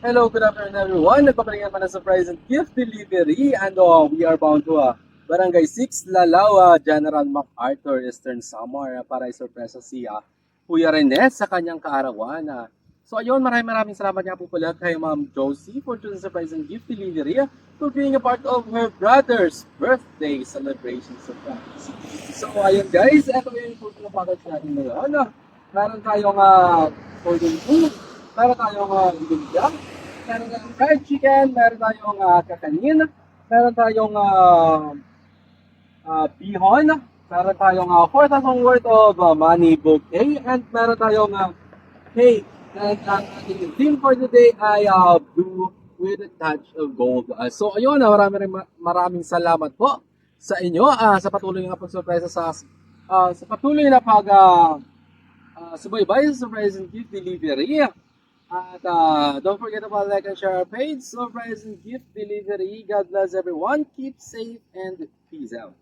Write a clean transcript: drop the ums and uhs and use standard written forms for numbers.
Hello, good afternoon everyone. Nagpapalingin naman ng surprise and gift delivery and we are bound to Barangay 6, Lalawa, General MacArthur, Eastern Samar para isurpresa si Kuya Rene sa kanyang kaarawan. So ayun, maraming salamat nga po pala kay Ma'am Josie for choosing surprise and gift delivery for being a part of her brother's birthday celebration surprise. So ayun guys, ito yung food na package natin ngayon. Meron tayong golden food, meron tayong lumpia, meron tayong fried chicken, meron tayong kakanin, meron tayong bihon, meron tayong 4,000 worth of money bouquet, and meron tayong cake. And ang ating theme for today ay blue with a touch of gold. So ayun, maraming salamat po sa inyo sa patuloy na pagsurpresa sa patuloy na subaybay sa surprise and gift delivery. At don't forget about like and share our page, surprise and gift delivery. God bless everyone. Keep safe and peace out.